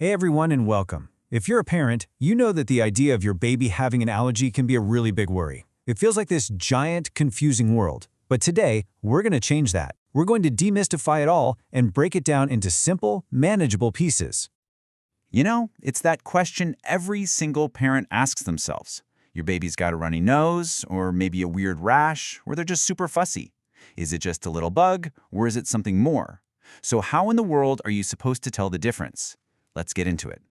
Hey everyone and welcome. If you're a parent, you know that the idea of your baby having an allergy can be a really big worry. It feels like this giant, confusing world. But today, we're going to change that. We're going to demystify it all and break it down into simple, manageable pieces. It's that question every single parent asks themselves. Your baby's got a runny nose, or maybe a weird rash, or they're just super fussy. Is it just a little bug, or is it something more? So how in the world are you supposed to tell the difference? Let's get into it.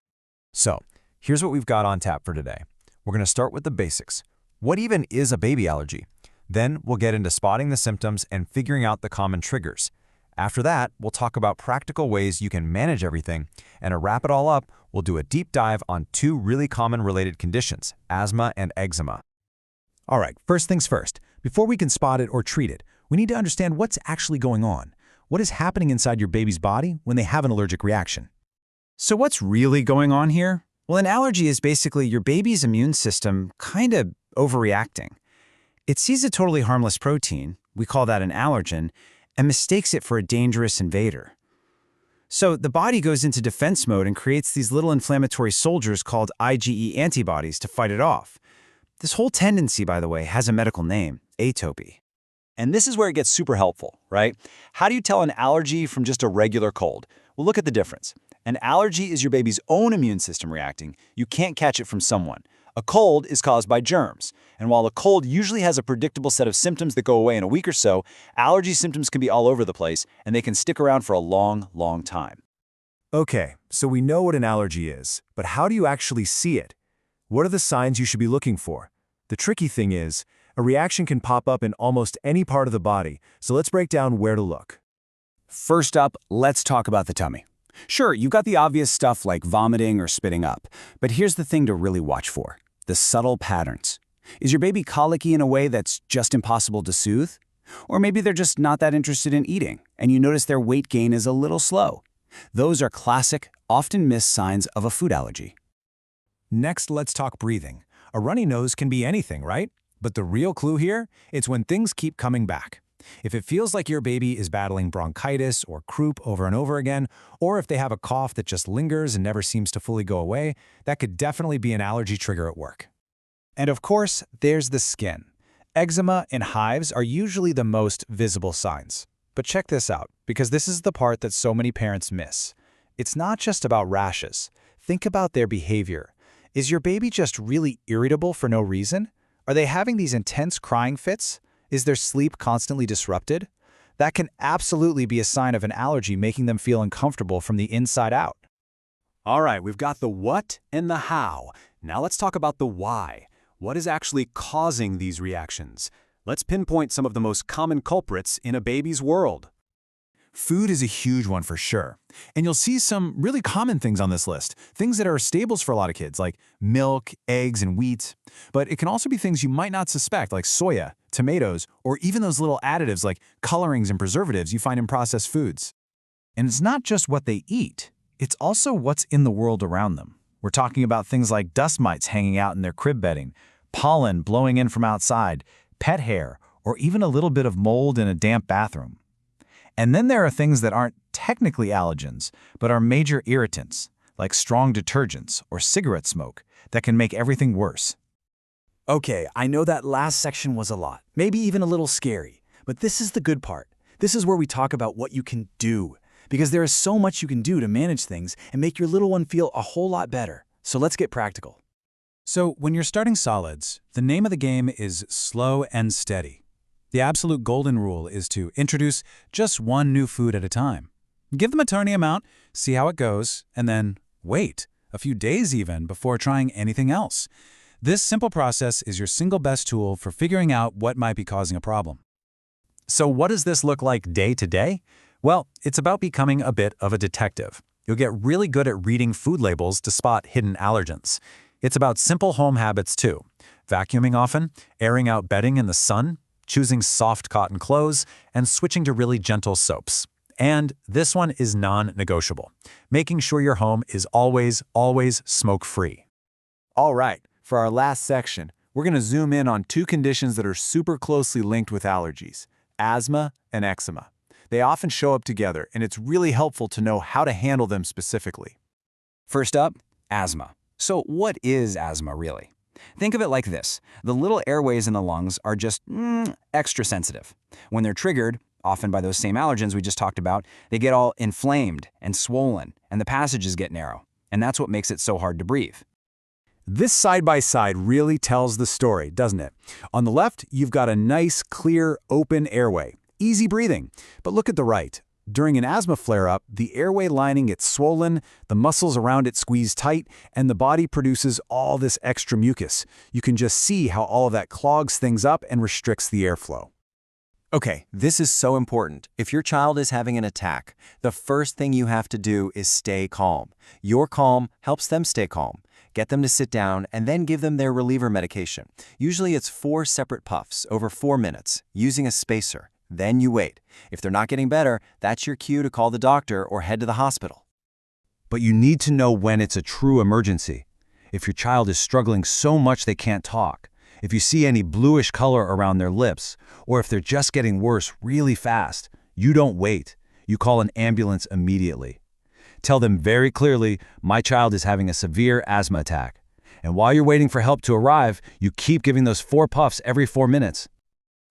So, here's what we've got on tap for today. We're going to start with the basics. What even is a baby allergy? Then we'll get into spotting the symptoms and figuring out the common triggers. After that, we'll talk about practical ways you can manage everything, and to wrap it all up, we'll do a deep dive on two really common related conditions, asthma and eczema. All right, first things first. Before we can spot it or treat it, we need to understand what's actually going on. What is happening inside your baby's body when they have an allergic reaction? So what's really going on here? Well, an allergy is basically your baby's immune system kind of overreacting. It sees a totally harmless protein, we call that an allergen, and mistakes it for a dangerous invader. So the body goes into defense mode and creates these little inflammatory soldiers called IgE antibodies to fight it off. This whole tendency, by the way, has a medical name, atopy. And this is where it gets super helpful, right? How do you tell an allergy from just a regular cold? Well, look at the difference. An allergy is your baby's own immune system reacting. You can't catch it from someone. A cold is caused by germs. And while a cold usually has a predictable set of symptoms that go away in a week or so, allergy symptoms can be all over the place, and they can stick around for a long, long time. Okay, so we know what an allergy is, but how do you actually see it? What are the signs you should be looking for? The tricky thing is, a reaction can pop up in almost any part of the body, so let's break down where to look. First up, let's talk about the tummy. Sure, you've got the obvious stuff like vomiting or spitting up, but here's the thing to really watch for: the subtle patterns. Is your baby colicky in a way that's just impossible to soothe? Or maybe they're just not that interested in eating, and you notice their weight gain is a little slow. Those are classic, often missed signs of a food allergy. Next, let's talk breathing. A runny nose can be anything, right? But the real clue here, it's when things keep coming back. If it feels like your baby is battling bronchitis or croup over and over again, or if they have a cough that just lingers and never seems to fully go away, that could definitely be an allergy trigger at work. And of course, there's the skin. Eczema and hives are usually the most visible signs. But check this out, because this is the part that so many parents miss. It's not just about rashes. Think about their behavior. Is your baby just really irritable for no reason? Are they having these intense crying fits? Is their sleep constantly disrupted? That can absolutely be a sign of an allergy making them feel uncomfortable from the inside out. All right, we've got the what and the how. Now let's talk about the why. What is actually causing these reactions? Let's pinpoint some of the most common culprits in a baby's world. Food is a huge one for sure. And you'll see some really common things on this list, things that are staples for a lot of kids, like milk, eggs, and wheat. But it can also be things you might not suspect, like soya, tomatoes, or even those little additives like colorings and preservatives you find in processed foods. And it's not just what they eat, it's also what's in the world around them. We're talking about things like dust mites hanging out in their crib bedding, pollen blowing in from outside, pet hair, or even a little bit of mold in a damp bathroom. And then there are things that aren't technically allergens, but are major irritants, like strong detergents or cigarette smoke, that can make everything worse. Okay, I know that last section was a lot, maybe even a little scary, but this is the good part. This is where we talk about what you can do, because there is so much you can do to manage things and make your little one feel a whole lot better. So let's get practical. So when you're starting solids, the name of the game is slow and steady. The absolute golden rule is to introduce just one new food at a time. Give them a tiny amount, see how it goes, and then wait, a few days even, before trying anything else. This simple process is your single best tool for figuring out what might be causing a problem. So what does this look like day to day? Well, it's about becoming a bit of a detective. You'll get really good at reading food labels to spot hidden allergens. It's about simple home habits too. Vacuuming often, airing out bedding in the sun, choosing soft cotton clothes, and switching to really gentle soaps. And this one is non-negotiable, making sure your home is always smoke-free. All right, for our last section, we're going to zoom in on two conditions that are super closely linked with allergies: asthma and eczema. They often show up together, and it's really helpful to know how to handle them specifically. First up, asthma. So what is asthma really? Think of it like this. The little airways in the lungs are just extra sensitive. When they're triggered, often by those same allergens we just talked about, they get all inflamed and swollen, and the passages get narrow. And that's what makes it so hard to breathe. This side-by-side really tells the story, doesn't it? On the left, you've got a nice, clear, open airway. Easy breathing. But look at the right. During an asthma flare-up, the airway lining gets swollen, the muscles around it squeeze tight, and the body produces all this extra mucus. You can just see how all of that clogs things up and restricts the airflow. Okay, this is so important. If your child is having an attack, the first thing you have to do is stay calm. Your calm helps them stay calm. Get them to sit down and then give them their reliever medication. Usually it's 4 separate puffs over 4 minutes, using a spacer. Then you wait. If they're not getting better, that's your cue to call the doctor or head to the hospital. But you need to know when it's a true emergency. If your child is struggling so much they can't talk, if you see any bluish color around their lips, or if they're just getting worse really fast, you don't wait. You call an ambulance immediately. Tell them very clearly, my child is having a severe asthma attack. And while you're waiting for help to arrive, you keep giving those 4 puffs every 4 minutes.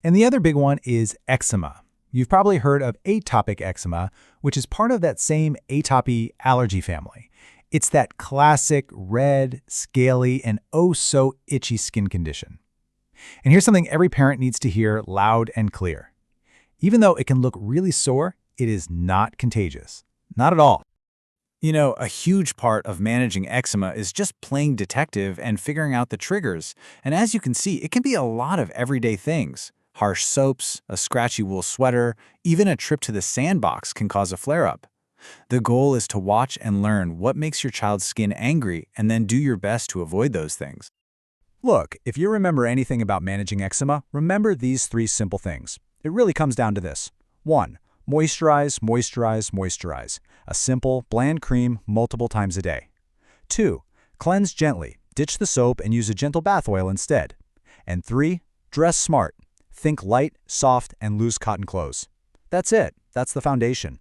And the other big one is eczema. You've probably heard of atopic eczema, which is part of that same atopy allergy family. It's that classic red, scaly, and oh-so-itchy skin condition. And here's something every parent needs to hear loud and clear. Even though it can look really sore, it is not contagious. Not at all. You know, a huge part of managing eczema is just playing detective and figuring out the triggers. And as you can see, it can be a lot of everyday things. Harsh soaps, a scratchy wool sweater, even a trip to the sandbox can cause a flare-up. The goal is to watch and learn what makes your child's skin angry and then do your best to avoid those things. Look, if you remember anything about managing eczema, remember these 3 simple things. It really comes down to this. 1. Moisturize, moisturize, moisturize. A simple, bland cream multiple times a day. 2. Cleanse gently. Ditch the soap and use a gentle bath oil instead. And 3. Dress smart. Think light, soft, and loose cotton clothes. That's it. That's the foundation.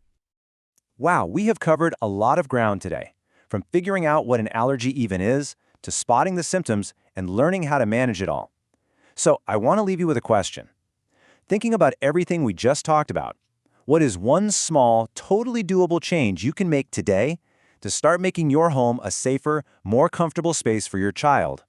Wow, we have covered a lot of ground today. From figuring out what an allergy even is, to spotting the symptoms and learning how to manage it all. So I want to leave you with a question. Thinking about everything we just talked about, what is one small, totally doable change you can make today to start making your home a safer, more comfortable space for your child?